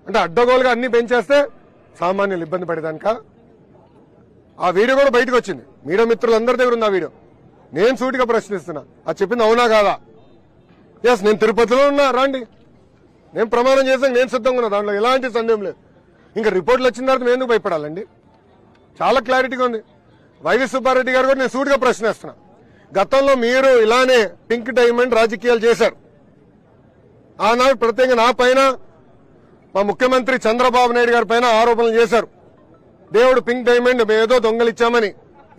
అంటే అడ్డగోలుగా అన్ని పెంచేస్తే సామాన్యులు ఇబ్బంది పడేదానిక. ఆ వీడియో కూడా బయటకు వచ్చింది, మీడియా మిత్రులందరి దగ్గర ఉంది ఆ వీడియో. నేను సూటిగా ప్రశ్నిస్తున్నా, అది చెప్పింది అవునా కాదా? ఎస్, నేను తిరుపతిలో ఉన్నా, రండి, నేను ప్రమాణం చేసాను, నేను సిద్ధంగా ఉన్నా, దాంట్లో ఎలాంటి సందేహం లేదు. ఇంకా రిపోర్ట్లు వచ్చిన తర్వాత మేము ఎందుకు భయపడాలండి? చాలా క్లారిటీగా ఉంది. వైవి సుబ్బారెడ్డి గారు కూడా నేను సూటిగా ప్రశ్నిస్తున్నా, గతంలో మీరు ఇలానే పింక్ డైమండ్ రాజకీయాలు చేశారు. ఆనాడు ప్రత్యేకంగా నా పైన, మా ముఖ్యమంత్రి చంద్రబాబు నాయుడు గారి పైన ఆరోపణలు చేశారు. దేవుడు పింక్ డైమండ్ ఏదో దొంగలిచ్చామని.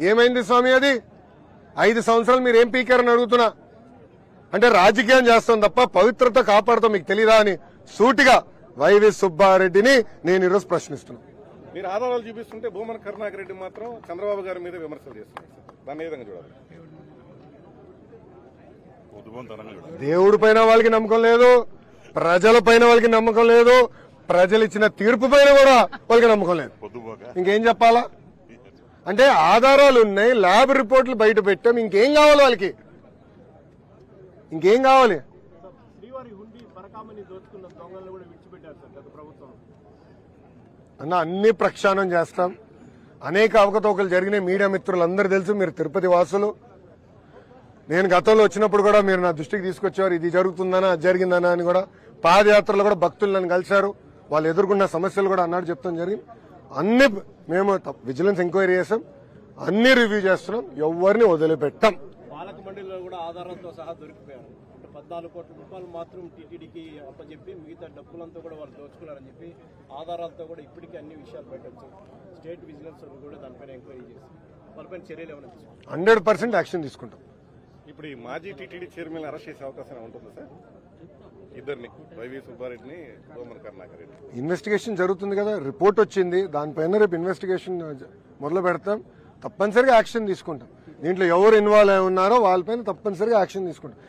ఏమైంది స్వామి అది? 5 సంవత్సరాలు మీరు ఏం పీకారని అడుగుతున్నా. అంటే రాజకీయం చేస్తాం తప్ప పవిత్రత కాపాడుతాం మీకు తెలీదా అని సూటిగా వైవి సుబ్బారెడ్డిని నేను ఈరోజు ప్రశ్నిస్తున్నాను. మీరు ఆధారాలు చూపిస్తుంటే భూమన కరుణాకర్ రెడ్డి మాత్రం చంద్రబాబు గారి మీద విమర్శలు చేస్తున్నారు. దాన్ని ఏ విధంగా చూడాలి? దేవుడి పైన వాళ్ళకి నమ్మకం లేదు, ప్రజల పైన వాళ్ళకి నమ్మకం లేదు, ప్రజలు ఇచ్చిన తీర్పు పైన కూడా వాళ్ళకి నమ్మకం లేదు. ఇంకేం చెప్పాలా? అంటే ఆధారాలు ఉన్నాయి, ల్యాబ్ రిపోర్ట్లు బయట పెట్టాం, ఇంకేం కావాలి వాళ్ళకి? ఇంకేం కావాలి? అన్న అన్ని ప్రక్షాళన చేస్తాం. అనేక అవకతవకలు జరిగినాయి, మీడియా మిత్రులందరూ తెలుసు, మీరు తిరుపతి వాసులు. నేను గతంలో వచ్చినప్పుడు కూడా మీరు నా దృష్టికి తీసుకొచ్చేవారు, ఇది జరుగుతుందనా అది జరిగిందనా అని. కూడా పాదయాత్రలో కూడా భక్తులు నన్ను కలిశారు, వాళ్ళు ఎదుర్కొన్న సమస్యలు కూడా అన్నాడు చెప్తాం జరిగింది. అన్ని మేము విజిలెన్స్ ఎంక్వైరీ చేసాం, అన్ని రివ్యూ చేస్తున్నాం, ఎవరిని వదిలిపెట్టాం. పాలక మండలిలో కూడా ఆధారాలతో సహా దొరికిపోయారు. 14 కోట్ల రూపాయలు మాత్రం టీటీడీకి అప్పచెప్పి మిగతా డబ్బులంతా కూడా వాళ్ళు దోచుకున్నారని చెప్పి ఆధారాలతో కూడా ఇప్పటికీ అన్ని విషయాలు బయట వచ్చాయి. స్టేట్ విజిలెన్స్ కూడా దానిపైన ఎంక్వైరీ చేసి వాళ్ళపైన చర్యలు ఏమైనా తీసుకుంటాం? 100% యాక్షన్ తీసుకుంటాం. ఇప్పుడు ఈ మాజీ టీటీడీ చైర్మన్ అరెస్ట్ చేసే అవకాశం ఉంటుందా సార్? ఇద్దరిని, వైవి సుబ్బారెడ్డిని, భూమన కరుణాకర్ రెడ్డి. ఇన్వెస్టిగేషన్ జరుగుతుంది కదా, రిపోర్ట్ వచ్చింది, దానిపైన రేపు ఇన్వెస్టిగేషన్ మొదలు పెడతాం. తప్పనిసరిగా యాక్షన్ తీసుకుంటాం. దీంట్లో ఎవరు ఇన్వాల్వ్ అయి ఉన్నారో వాళ్ళపైన తప్పనిసరిగా యాక్షన్ తీసుకుంటాం.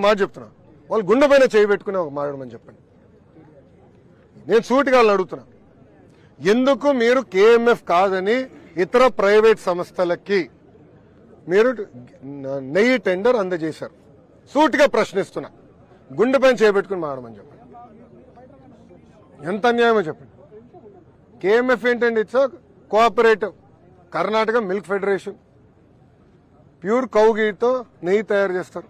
మాట చెప్తున్నా, వాళ్ళు గుండె పైన చేయి పెట్టుకుని ఒక మాట్లాడమని చెప్పండి. నేను సూటిగా అడుగుతున్నా, ఎందుకు మీరు కేఎంఎఫ్ కాదని ఇతర ప్రైవేట్ సంస్థలకి మీరు నెయ్యి టెండర్ అందజేశారు? సూటిగా ప్రశ్నిస్తున్నా, గుండె పైన చేపెట్టుకుని మాడమని చెప్పండి. ఎంత అన్యాయమో చెప్పండి. కేఎంఎఫ్ ఏంటండి? It's cooperative Karnataka milk federation. Pure cow గీతో నెయ్యి తయారు చేస్తారు,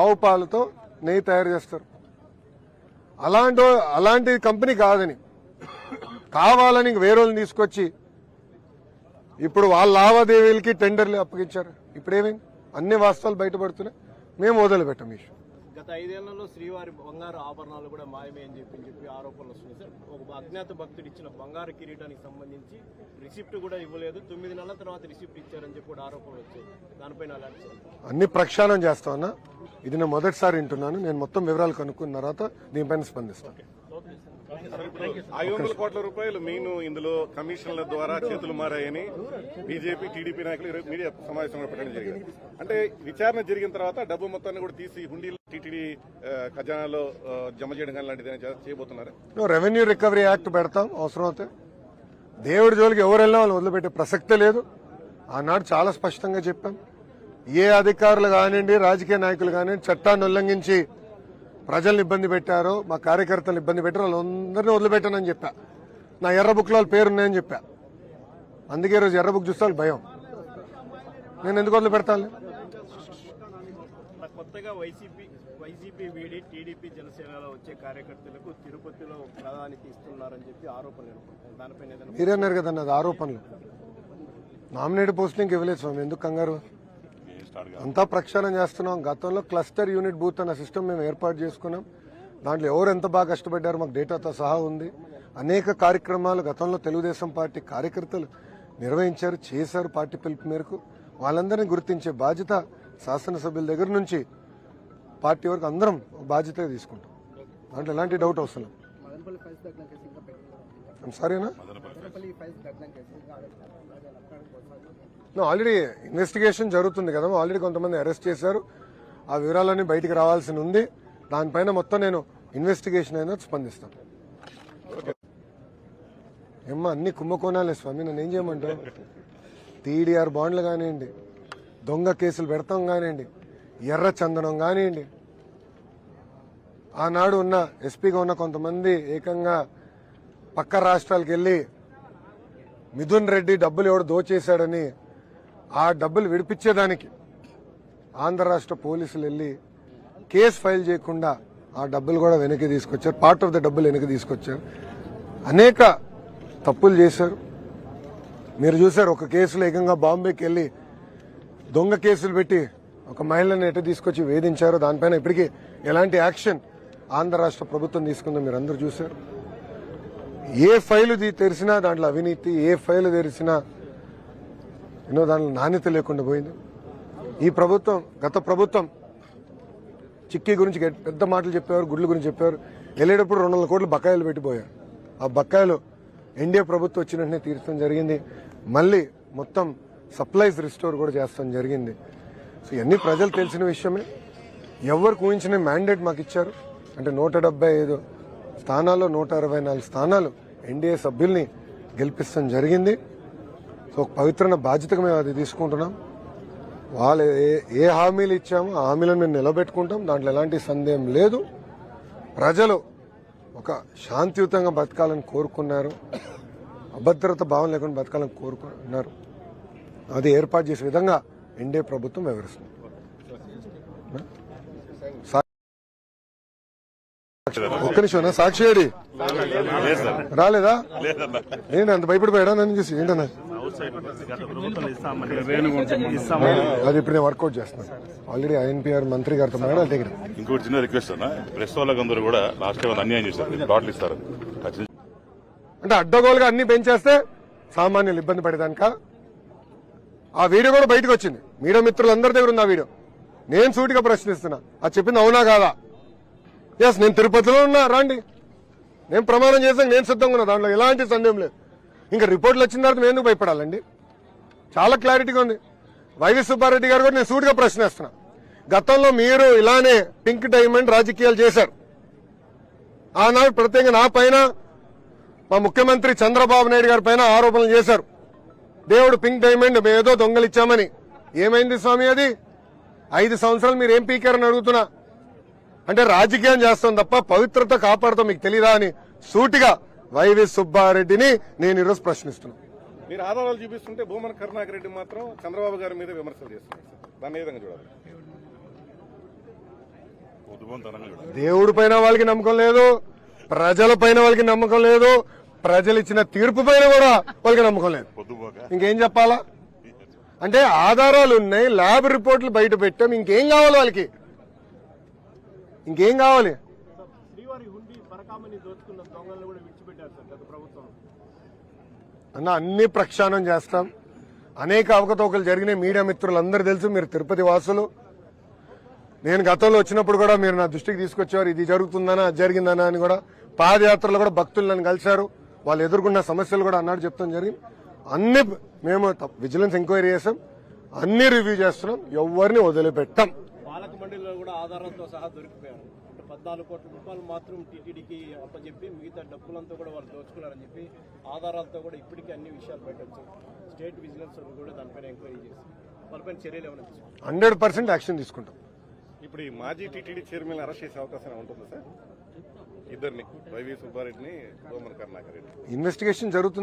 ఆవు పాలతో నెయ్యి తయారు చేస్తారు. అలాంటి కంపెనీ కాదని కావాలని వేరే వాళ్ళని తీసుకొచ్చి ఇప్పుడు వాళ్ళ లావాదేవీలకి టెండర్లు అప్పగించారు. ఇప్పుడేమైంది? అన్ని వాస్తవాలు బయటపడుతున్నాయి, మేము వదిలిపెట్టాం ఈ ఇష్యూ. గత 5 ఏళ్లలో శ్రీవారి బంగారు ఆభరణాలు కూడా మాయమే అని చెప్పి ఆరోపణలు వస్తున్నాయి సార్. ఒక అజ్ఞాత భక్తుడు ఇచ్చిన బంగారు కిరీటానికి సంబంధించి రిసిప్ట్ కూడా ఇవ్వలేదు, 9 నెలల తర్వాత రిసిప్ట్ ఇచ్చారని చెప్పి కూడా ఆరోపణలు వచ్చాయి. దానిపైన అన్ని ప్రక్షాళన చేస్తామన్నా. ఇది నేను మొదటిసారి వింటున్నాను. నేను మొత్తం వివరాలు కనుక్కున్న తర్వాత దీనిపైన స్పందిస్తాను. 500 కోట్ల రూపాయలు మీను ఇందులో కమిషన్ల ద్వారా చేతులు మారాయని బీజేపీ, టీడీపీ నాయకులు మీడియా సమావేశంలో పెట్టడం జరిగింది. అంటే విచారణ జరిగిన తర్వాత డబ్బు మొత్తాన్ని కూడా తీసి హుండీలో టీటీడీ ఖజానాలో జమ చేయడం కానీ లాంటిది చేయబోతున్నారు. రెవెన్యూ రికవరీ యాక్ట్ పెడతాం అవసరం అయితే. దేవుడి జోలికి ఎవరు వెళ్ళినా వాళ్ళు వదిలిపెట్టే ప్రసక్తే లేదు. ఆనాడు చాలా స్పష్టంగా చెప్పాం. ఏ అధికారులు కానివ్వండి, రాజకీయ నాయకులు కానివ్వండి, చట్టాన్ని ఉల్లంఘించి ప్రజల్ని ఇబ్బంది పెట్టారో, మా కార్యకర్తలు ఇబ్బంది పెట్టారో వాళ్ళందరినీ వదిలిపెట్టానని చెప్పా. నా ఎర్ర బుక్లో వాళ్ళ పేరున్నాయని చెప్పా. అందుకే ఈరోజు ఎర్ర బుక్ చూస్తే వాళ్ళు భయం. నేను ఎందుకు వదిలిపెడతాను? కొత్తగా వైసీపీ వీడి టీడీపీ జనసేనలో వచ్చే కార్యకర్తలకు తిరుపతిలో ప్రాధాన్యత ఇస్తున్నారని చెప్పి ఆరోపణలు. దానిపైన మీరన్నారు కదన్న, అది ఆరోపణలు. నామినేటెడ్ పోస్టింగ్ ఇవ్వలేదు స్వామి, ఎందుకు కంగారు? అంతా ప్రక్షాళన చేస్తున్నాం. గతంలో క్లస్టర్ యూనిట్ బూత్ అన్న సిస్టమ్ మేము ఏర్పాటు చేసుకున్నాం. దాంట్లో ఎవరు ఎంత బాగా కష్టపడ్డారో మాకు డేటాతో సహా ఉంది. అనేక కార్యక్రమాలు గతంలో తెలుగుదేశం పార్టీ కార్యకర్తలు నిర్వహించారు, చేశారు. పార్టీ పిలుపు మేరకు వాళ్ళందరినీ గుర్తించే బాధ్యత శాసనసభ్యుల దగ్గర నుంచి పార్టీ వరకు అందరం బాధ్యత తీసుకుంటాం. దాంట్లో ఎలాంటి డౌట్ అవసరం. సారీనా, ఆల్రెడీ ఇన్వెస్టిగేషన్ జరుగుతుంది కదా, ఆల్రెడీ కొంతమంది అరెస్ట్ చేశారు. ఆ వివరాలన్నీ బయటికి రావాల్సి ఉంది. దానిపైన మొత్తం నేను ఇన్వెస్టిగేషన్ అయినా స్పందిస్తాను. ఏమ్మా అన్ని కుంభకోణాలే స్వామి, నన్ను ఏం చేయమంటావు? టీడీఆర్ బాండ్లు కానివ్వండి, దొంగ కేసులు పెడతాం కానివ్వండి, ఎర్ర చందనం కానివ్వండి, ఆనాడు ఉన్న ఎస్పీగా ఉన్న కొంతమంది ఏకంగా పక్క రాష్ట్రాలకు వెళ్లి మిథున్ రెడ్డి డబ్బులు ఎవడు దోచేశాడని ఆ డబ్బులు విడిపించేదానికి ఆంధ్ర రాష్ట్ర పోలీసులు వెళ్లి కేసు ఫైల్ చేయకుండా ఆ డబ్బులు కూడా వెనక్కి తీసుకొచ్చారు. పార్ట్ ఆఫ్ ద డబ్బులు వెనక్కి తీసుకొచ్చారు. అనేక తప్పులు చేశారు. మీరు చూశారు, ఒక కేసులో ఏకంగా బాంబేకి వెళ్లి దొంగ కేసులు పెట్టి ఒక మహిళను ఎటు తీసుకొచ్చి వేధించారు. దానిపైన ఇప్పటికీ ఎలాంటి యాక్షన్ ఆంధ్ర రాష్ట్ర ప్రభుత్వం తీసుకుందో మీరు అందరూ చూశారు. ఏ ఫైలు తెరిచినా దాంట్లో అవినీతి, ఏ ఫైలు తెరిచినా దాంట్లో నాణ్యత లేకుండా పోయింది. ఈ ప్రభుత్వం, గత ప్రభుత్వం చిక్కీ గురించి పెద్ద మాటలు చెప్పేవారు, గుడ్ల గురించి చెప్పేవారు. వెళ్ళేటప్పుడు 200 కోట్లు బకాయిలు పెట్టిపోయారు. ఆ బకాయిలు ఎన్డీఏ ప్రభుత్వం వచ్చిన వెంటనే తీర్చడం జరిగింది. మళ్ళీ మొత్తం సప్లైస్ రిస్టోర్ కూడా చేస్తాం జరిగింది. సో ఇవన్నీ ప్రజలు తెలిసిన విషయమే. ఎవరికి ఊహించిన మ్యాండేట్ మాకు ఇచ్చారు. అంటే 175 స్థానాల్లో 164 స్థానాలు ఎన్డీఏ సభ్యుల్ని గెలిపిస్తాం జరిగింది. సో ఒక పవిత్రమైన బాధ్యతగా మేము అది తీసుకుంటున్నాం. వాళ్ళు ఏ హామీలు ఇచ్చామో ఆ హామీలను మేము నిలబెట్టుకుంటాం. దాంట్లో ఎలాంటి సందేహం లేదు. ప్రజలు ఒక శాంతియుతంగా బతకాలని కోరుకున్నారు. అభద్రత భావం లేకుండా బతకాలని కోరుకున్నారు. అది ఏర్పాటు చేసే విధంగా ఎన్డీఏ ప్రభుత్వం వివరిస్తుంది. ఒక్క నిమిషం, సాక్షి ఏడి రాలేదా? ఏంటి అంత భయపడిపోయాడా నన్ను చూసి? ఏంటన్నా అది ఇప్పుడు నేను వర్కౌట్ చేస్తున్నాను. ఆల్రెడీ ఐఎన్పిఆర్ మంత్రి గారితో మాట్లాడాలి దగ్గర. ఇంకోటి చిన్న రిక్వెస్ట్ అన్న, ప్రెస్ వాళ్ళందరూ కూడా లాస్ట్ టైం అన్యాయం చేశారు, ప్లాట్లు ఇస్తారు. అంటే అడ్డగోలుగా అన్ని పెంచేస్తే సామాన్యులు ఇబ్బంది పడేదానిక? ఆ వీడియో కూడా బయటకు వచ్చింది. మీడియా మిత్రులందరి దగ్గర ఉంది ఆ వీడియో. నేను సూటిగా ప్రశ్నిస్తున్నా, అది చెప్పింది అవునా కాదా? ఎస్, నేను తిరుపతిలో ఉన్నా, రండి. నేను ప్రమాణం చేశాను, నేను సిద్ధంగా ఉన్నా. దాంట్లో ఎలాంటి సందేహం లేదు. ఇంకా రిపోర్ట్లు వచ్చిన తర్వాత మేము ఎందుకు భయపడాలండి? చాలా క్లారిటీగా ఉంది. వైవి సుబ్బారెడ్డి గారు కూడా నేను సూటిగా ప్రశ్నిస్తున్నా. గతంలో మీరు ఇలానే పింక్ డైమండ్ రాజకీయాలు చేశారు. ఆనాడు ప్రత్యేకంగా నా పైన, మా ముఖ్యమంత్రి చంద్రబాబు నాయుడు గారి పైన ఆరోపణలు చేశారు. దేవుడు పింక్ డైమండ్ ఏదో దొంగలిచ్చామని. ఏమైంది స్వామి అది? 5 సంవత్సరాలు మీరు ఏం పీకారని అడుగుతున్నా. అంటే రాజకీయం చేస్తాం తప్ప పవిత్రత కాపాడుతాం మీకు తెలీదా అని సూటిగా వైవి సుబ్బారెడ్డిని నేను ఈరోజు ప్రశ్నిస్తున్నాను. మీరు ఆధారాలు చూపిస్తుంటే భూమన కరుణాకర్ రెడ్డి మాత్రం చంద్రబాబు గారి మీద విమర్శలు చేస్తున్నారు. దాన్ని ఏ విధంగా చూడాలి? దేవుడి పైన వాళ్ళకి నమ్మకం లేదు, ప్రజల పైన వాళ్ళకి నమ్మకం లేదు, ప్రజలు ఇచ్చిన తీర్పు పైన కూడా వాళ్ళకి నమ్మకం లేదు. ఇంకేం చెప్పాలా? అంటే ఆధారాలు ఉన్నాయి, ల్యాబ్ రిపోర్ట్లు బయట పెట్టాం. ఇంకేం కావాలి వాళ్ళకి? ఇంకేం కావాలి? శ్రీవారి హుండీ పరకామని దోచుకున్న దొంగలను కూడా విడిచిపెట్టారు సార్ గత ప్రభుత్వం. అన్న అన్ని ప్రక్షాళన చేస్తాం. అనేక అవకతవకలు జరిగినాయి. మీడియా మిత్రులందరూ తెలుసు. మీరు తిరుపతి వాసులు. నేను గతంలో వచ్చినప్పుడు కూడా మీరు నా దృష్టికి తీసుకొచ్చేవారు. ఇది జరుగుతుందనా, అది జరిగిందనా అని కూడా. పాదయాత్రలో కూడా భక్తులు నన్ను కలిశారు. వాళ్ళు ఎదుర్కొన్న సమస్యలు కూడా అన్నాడు చెప్తాం జరిగింది. అన్ని మేము విజిలెన్స్ ఎంక్వైరీ చేసాం, అన్ని రివ్యూ చేస్తున్నాం. ఎవరిని వదిలిపెట్టాం. పాలక మండలిలో కూడా ఆధారాలతో సహా దొరికిపోయారు. అంటే 14 కోట్ల రూపాయలు మాత్రం టీటీడీకి అప్పచెప్పి మిగతా డబ్బులంతా కూడా వాళ్ళు దోచుకున్నారని చెప్పి ఆధారాలతో కూడా ఇప్పటికీ అన్ని విషయాలు బయట వచ్చాయి. స్టేట్ విజిలెన్స్ కూడా దానిపైన ఎంక్వైరీ చేసి వాళ్ళపైన చర్యలు ఏమైనా తీసుకుంటారు? 100% యాక్షన్ తీసుకుంటాం. ఇప్పుడు ఈ మాజీ టీటీడీ చైర్మన్ అరెస్ట్ చేసే అవకాశం ఉంటుందా సార్? ఇద్దరిని, వైవి సుబ్బారెడ్డిని, భూమన కరుణాకర్ రెడ్డి. ఇన్వెస్టిగేషన్ జరుగుతుంది.